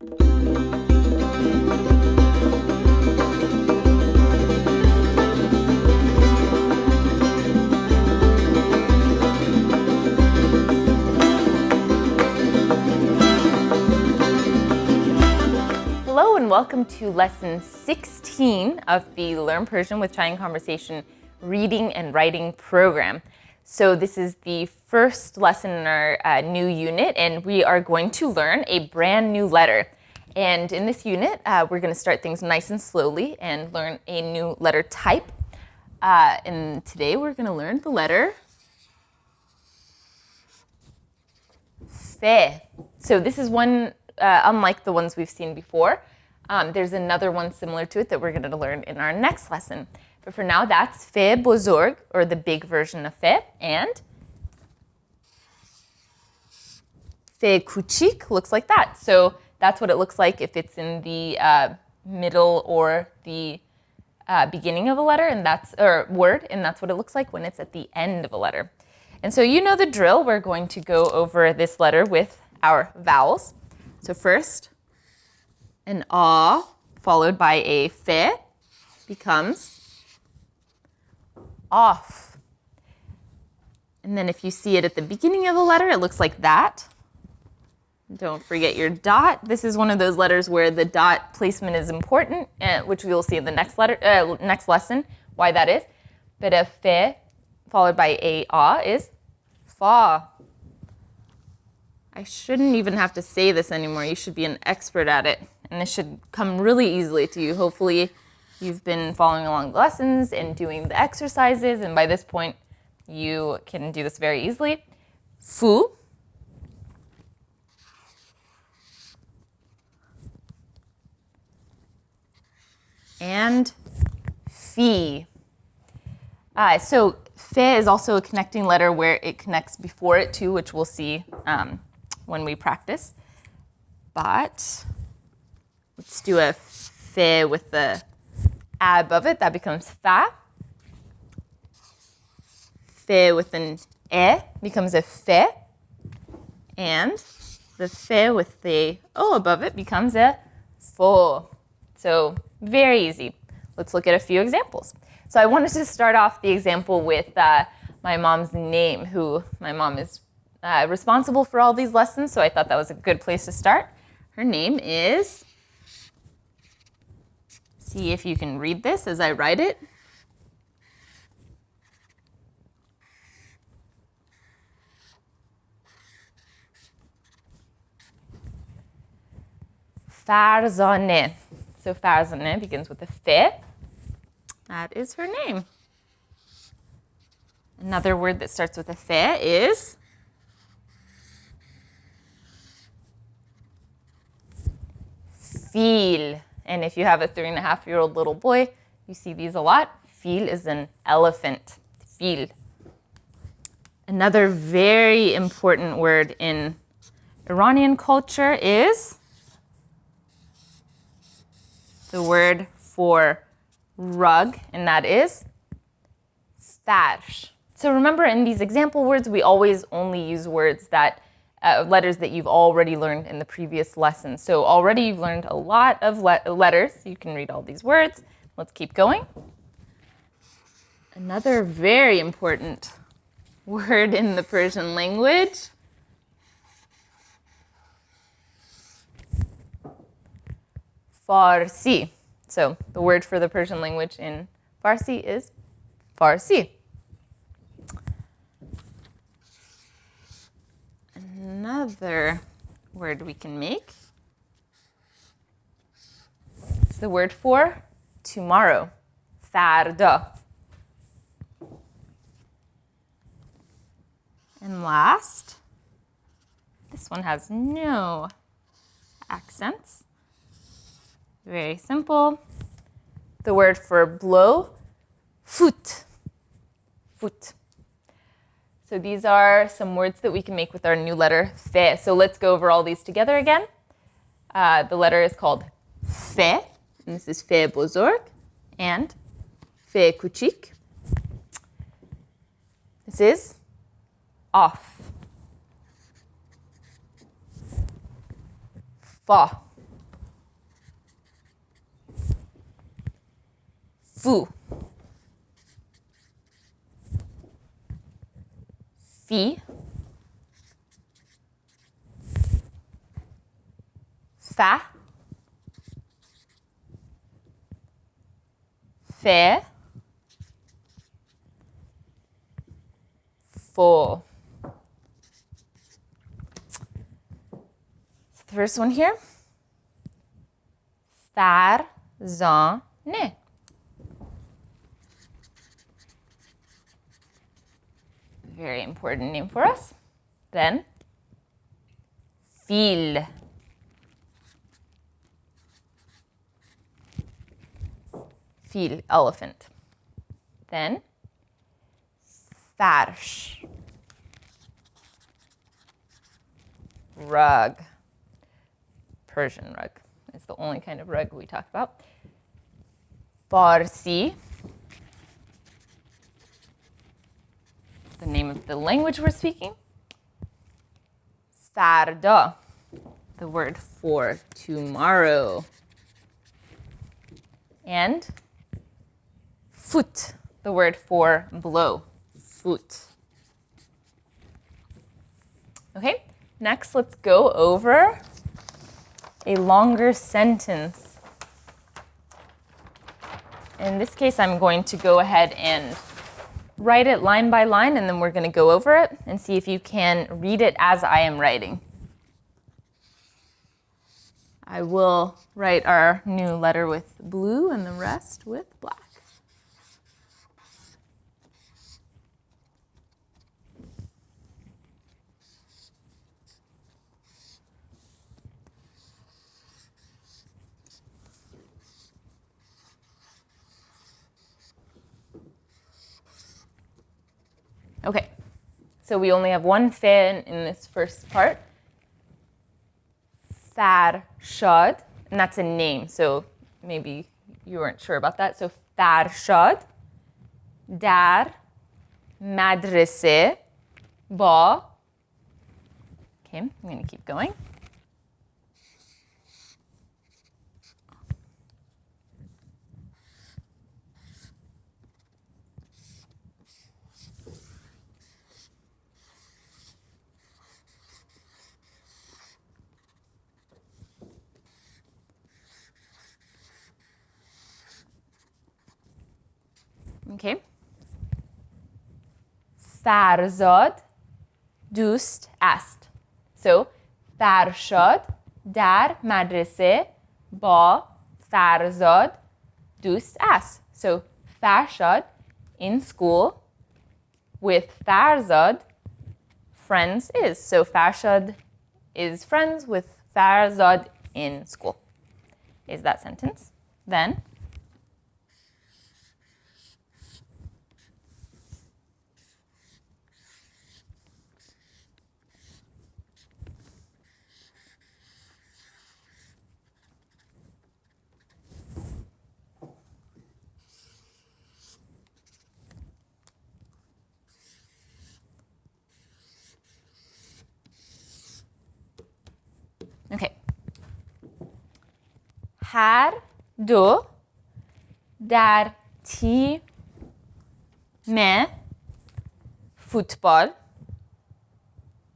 Hello and welcome to lesson 16 of the Learn Persian with Chai and Conversation reading and writing program. So this is the first lesson in our new unit, and we are going to learn a brand new letter. And in this unit, we're going to start things nice and slowly and learn a new letter type. And today we're going to learn the letter Fe. So this is one unlike the ones we've seen before. There's another one similar to it that we're going to learn in our next lesson. But for now, that's Fe bozorg, or the big version of Fe, and Fe kuchik looks like that. So that's what it looks like if it's in the middle or the beginning of a letter, or word, and that's what it looks like when it's at the end of a letter. And so you know the drill. We're going to go over this letter with our vowels. So first, an a followed by a fe becomes off. And then if you see it at the beginning of a letter, it looks like that. Don't forget your dot. This is one of those letters where the dot placement is important, which we will see in the next lesson, why that is. But a fe followed by a is fa. I shouldn't even have to say this anymore. You should be an expert at it. And this should come really easily to you. Hopefully, you've been following along the lessons and doing the exercises. And by this point, you can do this very easily. Fu. And fi. So fe is also a connecting letter where it connects before it too, which we'll see when we practice. But let's do a fe with the a above it. That becomes fa. Fe with an e becomes a fe. And the fe with the o above it becomes a fo. So very easy. Let's look at a few examples. So I wanted to start off the example with my mom's name, who my mom is responsible for all these lessons, so I thought that was a good place to start. Her name is, see if you can read this as I write it. Farzaneh. So Farzaneh begins with a fe. That is her name. Another word that starts with a fe is fil. And if you have a 3.5-year-old little boy, you see these a lot. Fil is an elephant. Fil. Another very important word in Iranian culture is the word for rug, and that is farsh. So remember, in these example words, we always only use words that letters that you've already learned in the previous lesson. So already you've learned a lot of letters. You can read all these words. Let's keep going. Another very important word in the Persian language. Farsi. So the word for the Persian language in Farsi is Farsi. Another word we can make is the word for tomorrow, fardā. And last, this one has no accents. Very simple. The word for blow, foot. Foot. So these are some words that we can make with our new letter, fe. So let's go over all these together again. The letter is called fe, and this is fe bozorg, and fe kuchik. This is off. Fa. Fu. Fi. Fa. Fe. Fo. The first one here. Farzane. Very important name for us. Then, fil. Fil, elephant. Then, farsh. Rug. Persian rug. It's the only kind of rug we talk about. Farsi. The name of the language we're speaking. Fardā. The word for tomorrow. And foot. The word for blow. Foot. Okay, next let's go over a longer sentence. In this case, I'm going to go ahead and write it line by line, and then we're going to go over it and see if you can read it as I am writing. I will write our new letter with blue and the rest with black. Okay, so we only have one fe in this first part. Farshad, and that's a name, so maybe you weren't sure about that. So farshad, dar, madrese, ba. Okay, I'm going to keep going. Okay. Farzad, دوست است. So, فرشاد در مدرسه با فرزاد دوست است. So, Farshad in school with Farzad friends is. So, Farshad is friends with Farzad in school. Is that sentence? Then, okay. هر دو در تیم football.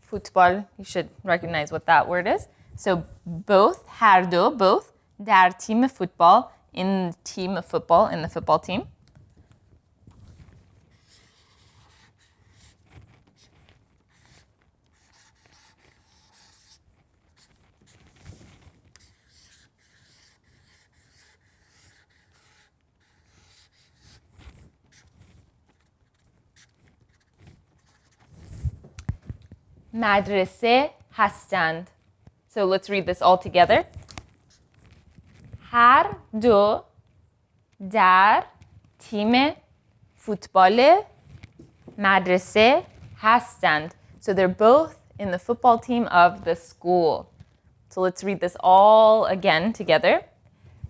Football, you should recognize what that word is. So both, هر دو, both, در تیم football, in the team of football, in the football team. مدرسه هستند. So let's read this all together. هر دو در تیم فوتبال مدرسه هستند. So they're both in the football team of the school. So let's read this all again together.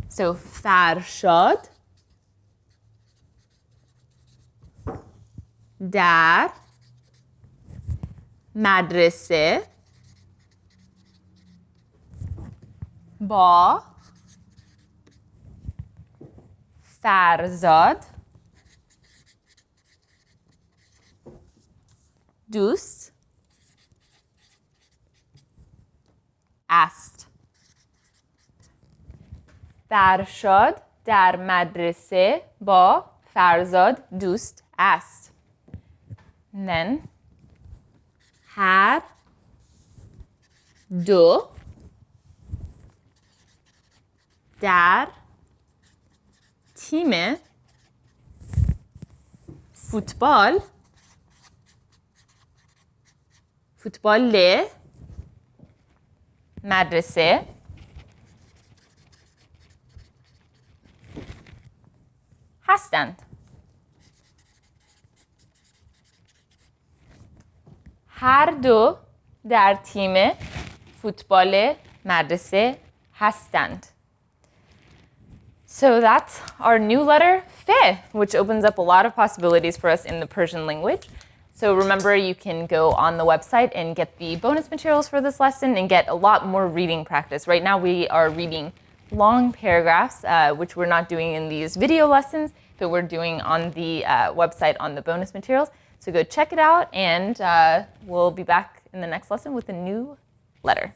So فرشاد در مدرسه با فرزاد دوست است. فرشاد در مدرسه با فرزاد دوست است. Then هر دو در تیم فوتبال مدرسه هستند. هر دو در تیم فوتبال مدرسه هستند. So that's our new letter, fe, which opens up a lot of possibilities for us in the Persian language. So remember, you can go on the website and get the bonus materials for this lesson and get a lot more reading practice. Right now we are reading long paragraphs, which we're not doing in these video lessons, but we're doing on the website on the bonus materials. So go check it out, and we'll be back in the next lesson with a new letter.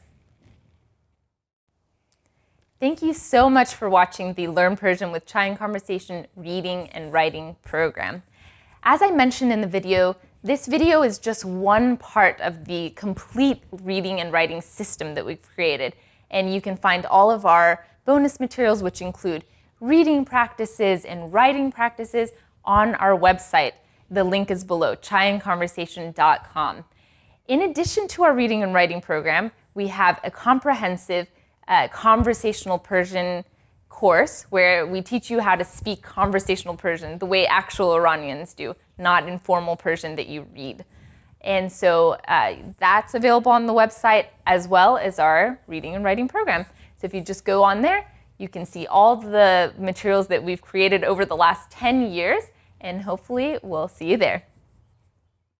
Thank you so much for watching the Learn Persian with Chai and Conversation reading and writing program. As I mentioned in the video, this video is just one part of the complete reading and writing system that we've created. And you can find all of our bonus materials, which include reading practices and writing practices, on our website. The link is below, chaiandconversation.com. In addition to our reading and writing program, we have a comprehensive conversational Persian course where we teach you how to speak conversational Persian the way actual Iranians do, not informal Persian that you read. And so that's available on the website, as well as our reading and writing program. So if you just go on there, you can see all the materials that we've created over the last 10 years, and hopefully we'll see you there.